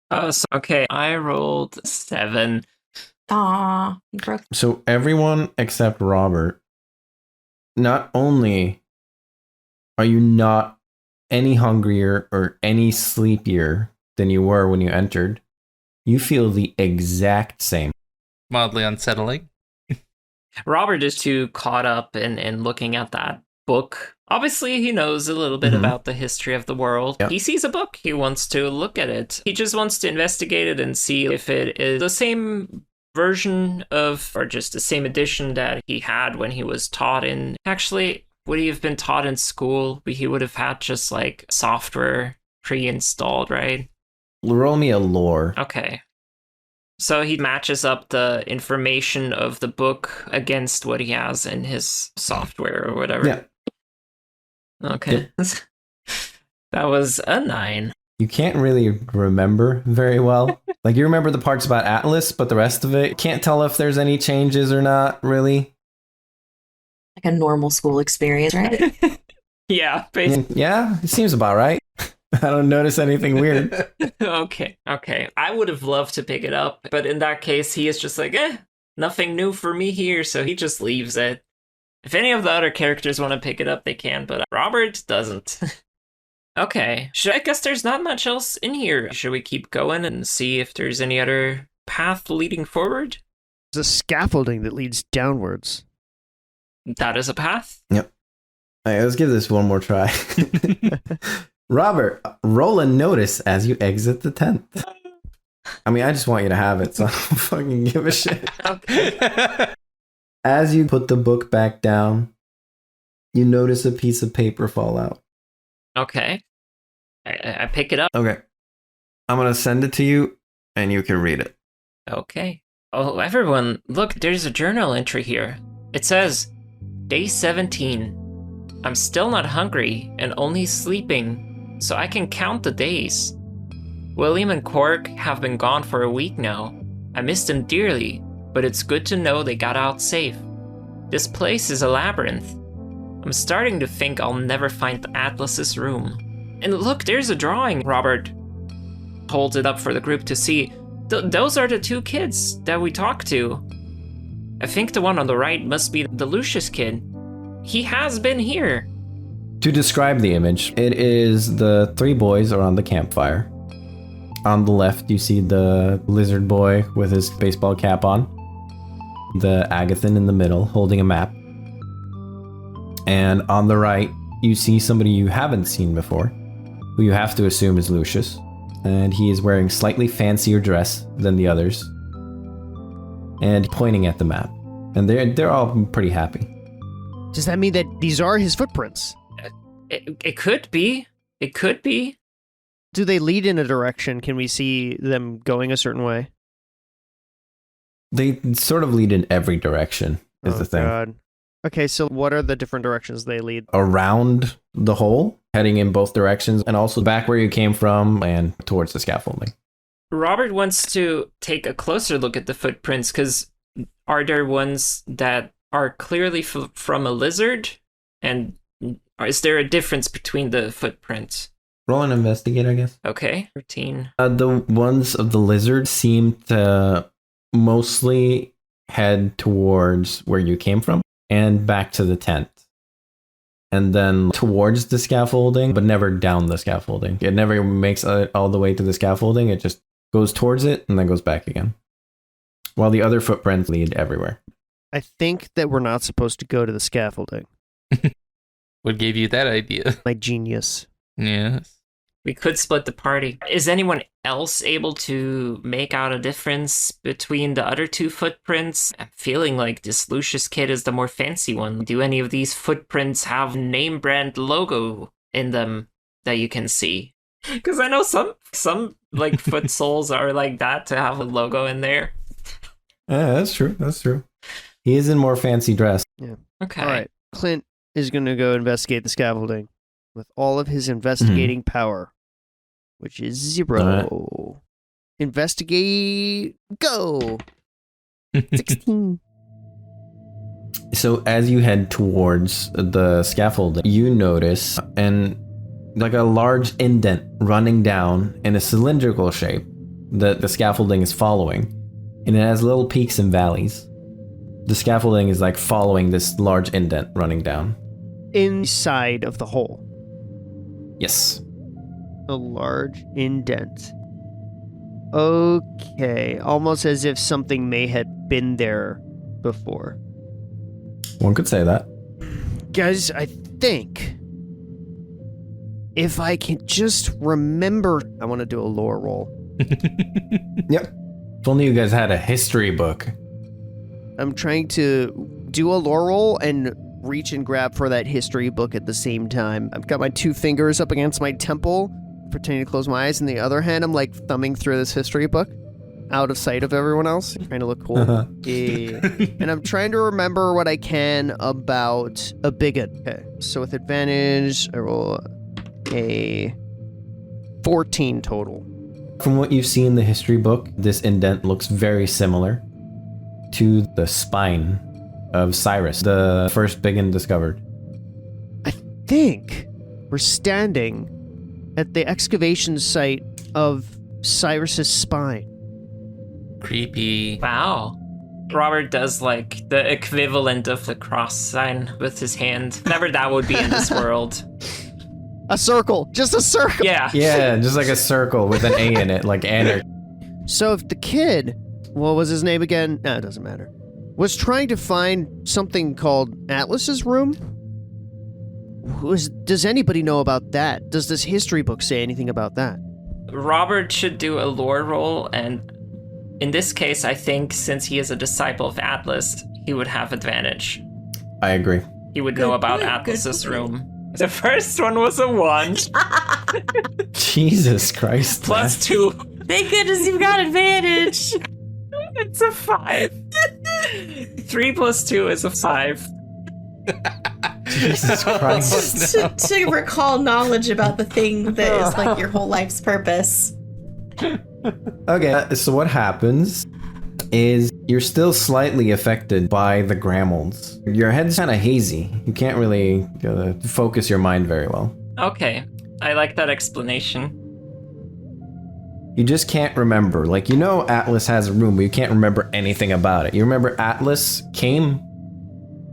Oh, so, okay. I rolled 7. Aw, you broke. So everyone except Robert, not only are you not any hungrier or any sleepier than you were when you entered, you feel the exact same. Mildly unsettling. Robert is too caught up in looking at that book. Obviously, he knows a little bit about the history of the world. Yep. He sees a book. He wants to look at it. He just wants to investigate it and see if it is the same version of, or just the same edition that he had when he was taught in. Actually, would he have been taught in school? He would have had just like software pre-installed, right? Roll me a lore. Okay. So he matches up the information of the book against what he has in his software or whatever. Yeah. Okay. That was a 9. You can't really remember very well. Like, you remember the parts about Atlas, but the rest of it, can't tell if there's any changes or not, really. Like a normal school experience, right? Yeah, basically. Yeah, it seems about right. I don't notice anything weird. Okay. I would have loved to pick it up, but in that case, he is just like, nothing new for me here, so he just leaves it. If any of the other characters want to pick it up, they can, but Robert doesn't. Okay, I guess there's not much else in here. Should we keep going and see if there's any other path leading forward? There's a scaffolding that leads downwards. That is a path? Yep. All right, let's give this one more try. Robert, roll a notice as you exit the tent. I mean, I just want you to have it, so I don't fucking give a shit. Okay. As you put the book back down, you notice a piece of paper fall out. Okay. I pick it up. Okay. I'm going to send it to you, and you can read it. Okay. Oh, everyone, look, there's a journal entry here. It says, Day 17. I'm still not hungry and only sleeping, so I can count the days. William and Cork have been gone for a week now. I missed them dearly, but it's good to know they got out safe. This place is a labyrinth. I'm starting to think I'll never find Atlas's room. And look, there's a drawing. Robert holds it up for the group to see. Those are the 2 kids that we talked to. I think the one on the right must be the Lucius kid. He has been here. To describe the image, it is the 3 boys around the campfire. On the left, you see the lizard boy with his baseball cap on. The Agathan in the middle, holding a map. And on the right, you see somebody you haven't seen before, who you have to assume is Lucius. And he is wearing slightly fancier dress than the others. And pointing at the map. And they're all pretty happy. Does that mean that these are his footprints? It could be. It could be. Do they lead in a direction? Can we see them going a certain way? They sort of lead in every direction, is the thing. God. Okay, so what are the different directions they lead? Around the hole, heading in both directions, and also back where you came from and towards the scaffolding. Robert wants to take a closer look at the footprints, because are there ones that are clearly from a lizard? And is there a difference between the footprints? Roll an investigate, I guess. Okay, 13. The ones of the lizard seem to mostly head towards where you came from and back to the tent. And then towards the scaffolding, but never down the scaffolding. It never makes it all the way to the scaffolding. It just goes towards it and then goes back again. While the other footprints lead everywhere. I think that we're not supposed to go to the scaffolding. What gave you that idea? My genius. Yes. We could split the party. Is anyone else able to make out a difference between the other 2 footprints? I'm feeling like this Lucius kid is the more fancy one. Do any of these footprints have name brand logo in them that you can see? Because I know some like foot soles are like that, to have a logo in there. Yeah, that's true. That's true. He is in more fancy dress. Yeah. Okay. All right. Clint is going to go investigate the scaffolding with all of his investigating power, which is 0. Investigate, go! 16. So as you head towards the scaffold, you notice like a large indent running down in a cylindrical shape that the scaffolding is following, and it has little peaks and valleys. The scaffolding is like following this large indent running down. Inside of the hole. Yes. A large indent. Okay, almost as if something may have been there before. One could say that. Guys, I think if I can just remember, I want to do a lore roll. Yep. If only you guys had a history book. I'm trying to do a lore roll and reach and grab for that history book at the same time. I've got my 2 fingers up against my temple, pretending to close my eyes, and the other hand, I'm like thumbing through this history book, out of sight of everyone else, trying to look cool. And I'm trying to remember what I can about a bigot. Okay, so with advantage, I roll a 14 total. From what you see in the history book, this indent looks very similar to the spine of Cyrus, the first biggin discovered. I think we're standing at the excavation site of Cyrus's spine. Creepy. Wow. Robert does like the equivalent of the cross sign with his hand. Whatever that would be in this world. A circle, just a circle. Yeah. Yeah, just like a circle with an A in it, like anarchy. So if the kid, what was his name again? No, it doesn't matter. Was trying to find something called Atlas's room? Does anybody know about that? Does this history book say anything about that? Robert should do a lore roll, and in this case, I think since he is a disciple of Atlas, he would have advantage. I agree. He would know about Atlas's room. The first one was a 1. Jesus Christ. Plus 2. Thank goodness you've got advantage. It's a 5. 3 plus 2 is a 5. Jesus Christ. to recall knowledge about the thing that is like your whole life's purpose. Okay, so what happens is you're still slightly affected by the Grammolds. Your head's kind of hazy. You can't really focus your mind very well. Okay, I like that explanation. You just can't remember. Like, you know Atlas has a room, but you can't remember anything about it. You remember Atlas came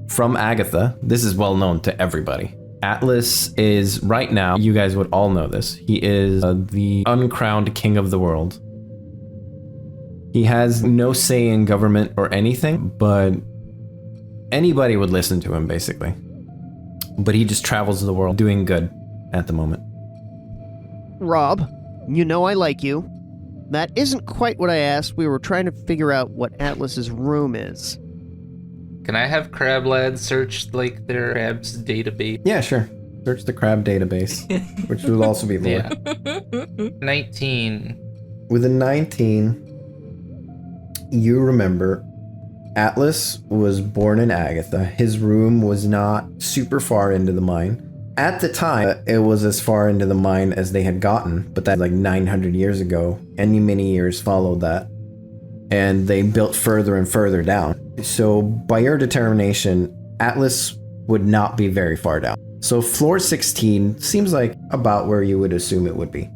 from Agatha. This is well known to everybody. Atlas is, right now, you guys would all know this, he is the uncrowned king of the world. He has no say in government or anything, but anybody would listen to him, basically. But he just travels the world doing good at the moment. Rob, you know I like you. That isn't quite what I asked. We were trying to figure out what Atlas's room is. Can I have Crab Lad search like their crab's database? Yeah, sure. Search the crab database, which will also be lore. Yeah. 19. With a 19, you remember Atlas was born in Agatha. His room was not super far into the mine. At the time, it was as far into the mine as they had gotten, but that like 900 years ago, and many years followed that. And they built further and further down. So by your determination, Atlas would not be very far down. So floor 16 seems like about where you would assume it would be.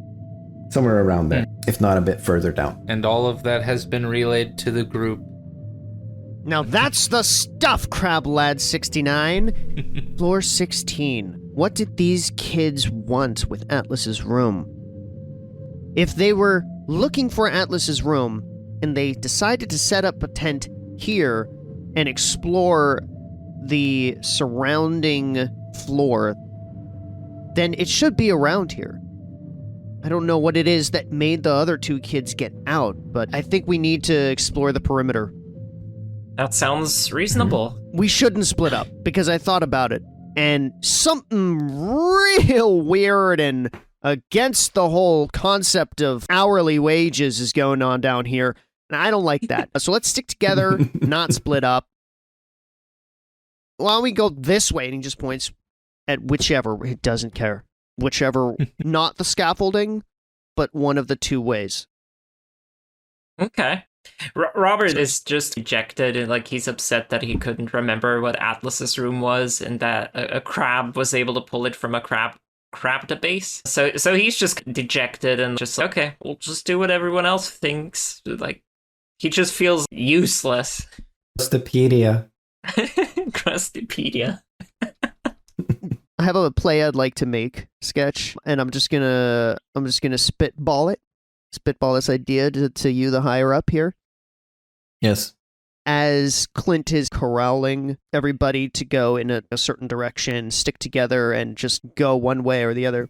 Somewhere around there, if not a bit further down. And all of that has been relayed to the group. Now that's the stuff, Crab Lad 69. Floor 16. What did these kids want with Atlas's room? If they were looking for Atlas's room and they decided to set up a tent here and explore the surrounding floor, then it should be around here. I don't know what it is that made the other 2 kids get out, but I think we need to explore the perimeter. That sounds reasonable. We shouldn't split up, because I thought about it, and something real weird and against the whole concept of hourly wages is going on down here, and I don't like that. So let's stick together, not split up. why don't we go this way? And he just points at whichever. He doesn't care. Whichever, not the scaffolding, but one of the two ways. Okay. Robert is just dejected, and like he's upset that he couldn't remember what Atlas's room was, and that a crab was able to pull it from a crab base. So he's just dejected and just like, okay, we'll just do what everyone else thinks. Like he just feels useless. Wikipedia. Crustipedia. I have a play I'd like to make sketch, and I'm just gonna spitball this idea to you, the higher up here. Yes. As Clint is corralling everybody to go in a certain direction, stick together, and just go one way or the other,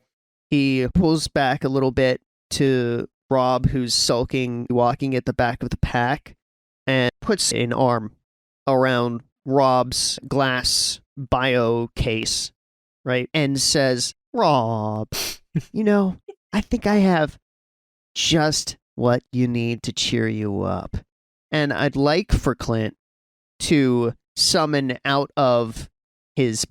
he pulls back a little bit to Rob, who's sulking, walking at the back of the pack, and puts an arm around Rob's glass bio case, right? And says, Rob, I think I have just what you need to cheer you up. And I'd like for Clint to summon out of his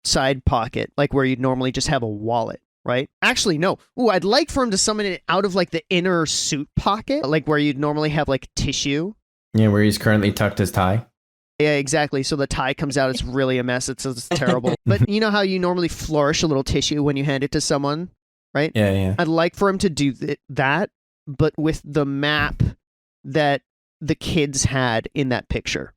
side pocket, like where you'd normally just have a wallet, right? Actually, no. Ooh, I'd like for him to summon it out of like the inner suit pocket, like where you'd normally have like tissue. Yeah, where he's currently tucked his tie. Yeah, exactly. So the tie comes out, it's really a mess. It's terrible. But you know how you normally flourish a little tissue when you hand it to someone, right? Yeah. I'd like for him to do that, but with the map that the kids had in that picture.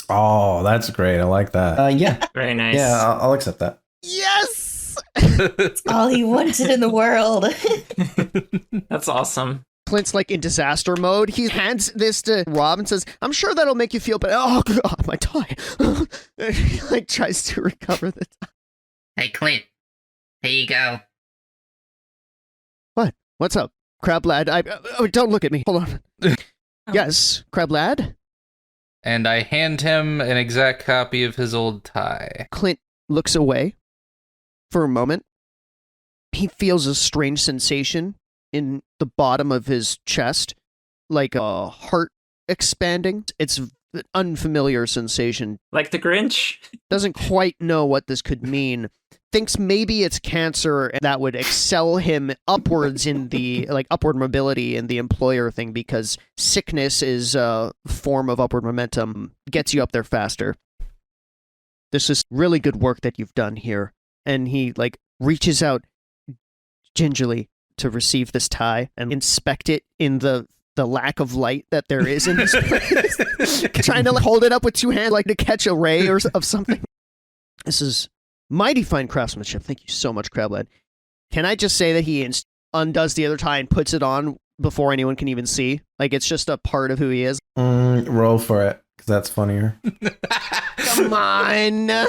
Oh, that's great. I like that. Yeah. Very nice. Yeah, I'll accept that. Yes! All he wanted in the world. That's awesome. Clint's like in disaster mode. He hands this to Rob and says, I'm sure that'll make you feel better. Oh, God, my tie. He like tries to recover the tie. Hey, Clint. Here you go. What? What's up? Crab lad, don't look at me. Hold on. Yes, Crab lad? And I hand him an exact copy of his old tie. Clint looks away for a moment. He feels a strange sensation in the bottom of his chest, like a heart expanding. It's an unfamiliar sensation. Like the Grinch? Doesn't quite know what this could mean. Thinks maybe it's cancer, and that would excel him upwards in the upward mobility in the employer thing, because sickness is a form of upward momentum, gets you up there faster. This is really good work that you've done here. And he reaches out gingerly to receive this tie and inspect it in the lack of light that there is in this place. Trying to hold it up with two hands to catch a ray of something. This is mighty fine craftsmanship. Thank you so much, Crab Lad. Can I just say that he undoes the other tie and puts it on before anyone can even see? It's just a part of who he is. Roll for it, because that's funnier. Come on. No.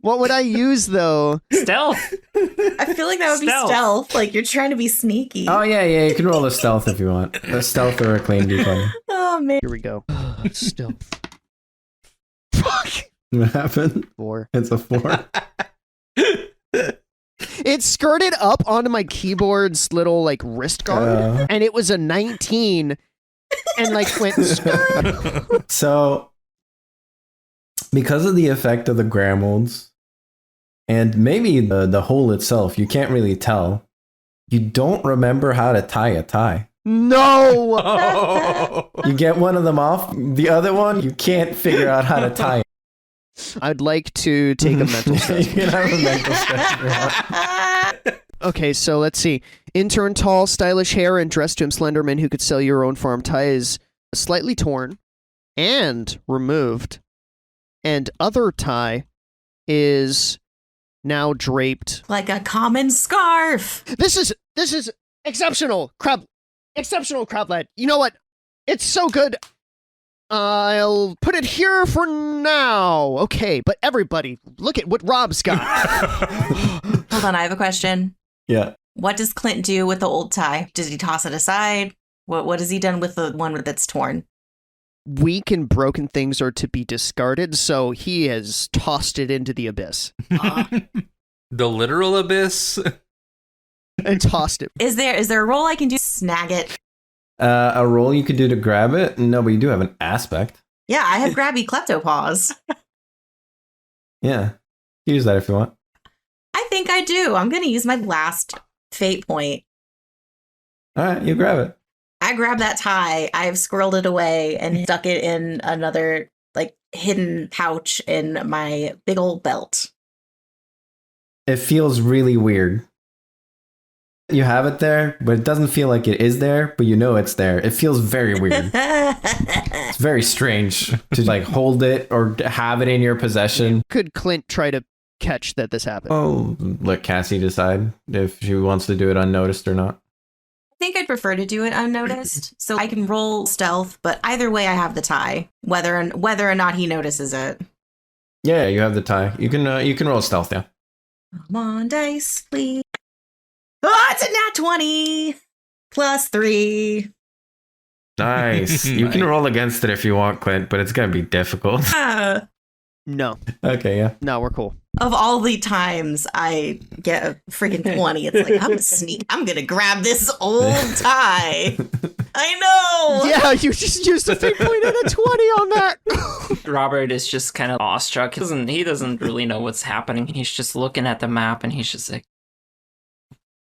What would I use, though? Stealth. I feel like that would be stealth. Like you're trying to be sneaky. Oh, yeah, you can roll a stealth if you want. A stealth or a claim d20. Oh, man. Here we go. Stealth. Fuck. What happened? 4. It's a 4. It skirted up onto my keyboard's little wrist guard, and it was a 19, and went skirt. So, because of the effect of the Grammolds, and maybe the hole itself, you can't really tell. You don't remember how to tie a tie. No! You get one of them off, the other one, you can't figure out how to tie it. I'd like to take a mental stress. You can have a mental stress. Okay, so let's see. Intern tall, stylish hair, and dressed to him Slenderman who could sell your own farm tie is slightly torn and removed. And other tie is now draped. Like a common scarf. This is exceptional, exceptional, Crab Lad. You know what? It's so good. I'll put it here for now. Okay, but everybody, look at what Rob's got. Hold on, I have a question. Yeah. What does Clint do with the old tie? Does he toss it aside? What has he done with the one that's torn? Weak and broken things are to be discarded, so he has tossed it into the abyss. The literal abyss? And tossed it. Is there a roll I can do? Snag it. A roll you could do to grab it? No, but you do have an aspect. Yeah, I have grabby kleptopaws. Yeah. Use that if you want. I think I do. I'm going to use my last fate point. All right, you grab it. I grab that tie. I've squirreled it away and stuck it in another like hidden pouch in my big old belt. It feels really weird. You have it there, but it doesn't feel like it is there, but you know it's there. It feels very weird. It's very strange to like hold it or have it in your possession. Could Clint try to catch that this happened? Oh, let Cassie decide if she wants to do it unnoticed or not. I think I'd prefer to do it unnoticed, so I can roll stealth. But either way, I have the tie, whether or not he notices it. Yeah, you have the tie. You can roll stealth, yeah. Come on, dice, please. Oh, it's a nat 20 plus 3. Nice. You can roll against it if you want, Clint, but it's gonna be difficult. No. Okay, yeah. No, we're cool. Of all the times I get a freaking 20, it's like, I'm gonna sneak. I'm gonna grab this old tie. I know. Yeah, you just used a 3 point and a 20 on that. Robert is just kind of awestruck. He doesn't really know what's happening. He's just looking at the map and he's just like,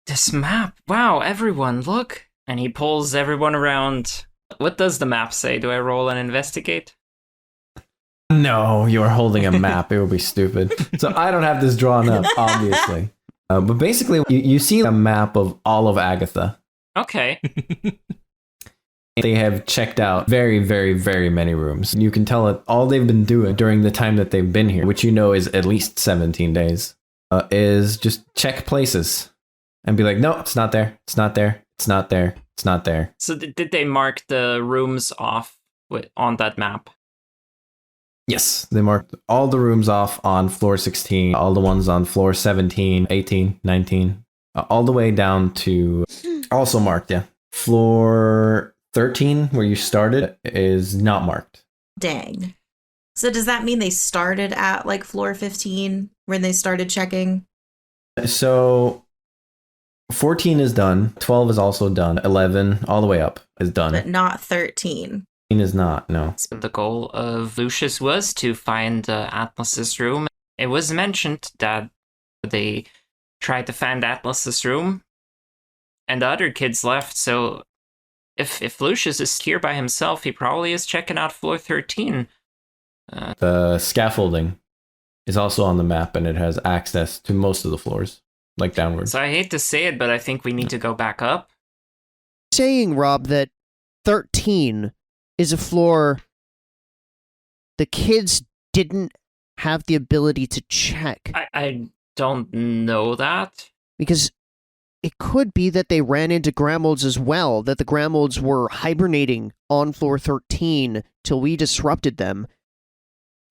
this map, wow, everyone, look. And he pulls everyone around. What does the map say? Do I roll and investigate? No, you are holding a map. It would be stupid. So I don't have this drawn up, obviously. But basically, you see a map of all of Agatha. Okay. They have checked out very, very, very many rooms. You can tell that all they've been doing during the time that they've been here, which you know is at least 17 days, is just check places and be like, no, it's not there. It's not there. It's not there. It's not there. So did they mark the rooms off on that map? Yes, they marked all the rooms off on floor 16, all the ones on floor 17, 18, 19, all the way down to also marked, yeah. Floor 13, where you started, is not marked. Dang. So does that mean they started at like floor 15 when they started checking? So 14 is done, 12 is also done, 11 all the way up is done. But not 13. Is not, no. The goal of Lucius was to find Atlas's room. It was mentioned that they tried to find Atlas's room, and the other kids left, so if Lucius is here by himself, he probably is checking out floor 13. The scaffolding is also on the map, and it has access to most of the floors, like downwards. So I hate to say it, but I think we need to go back up. Saying, Rob, that 13 is a floor the kids didn't have the ability to check. I don't know that. Because it could be that they ran into Grammolds as well, that the Grammolds were hibernating on floor 13 till we disrupted them.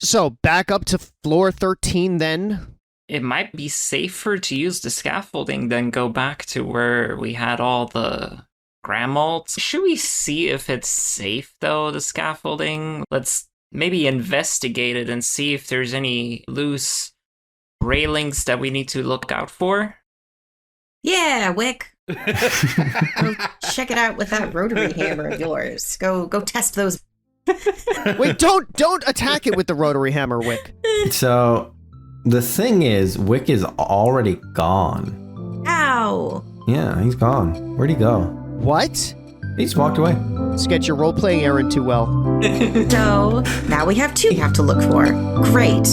So, back up to floor 13 then? It might be safer to use the scaffolding than go back to where we had all the Grammolds. Should we see if it's safe, though, the scaffolding? Let's maybe investigate it and see if there's any loose railings that we need to look out for. Yeah, Wick. Go check it out with that rotary hammer of yours. Go test those. Wait, don't attack it with the rotary hammer, Wick. So, the thing is, Wick is already gone. Ow! Yeah, he's gone. Where'd he go? What? He's walked away. Sketch your role-playing errand too well. So, now we have two we have to look for. Great.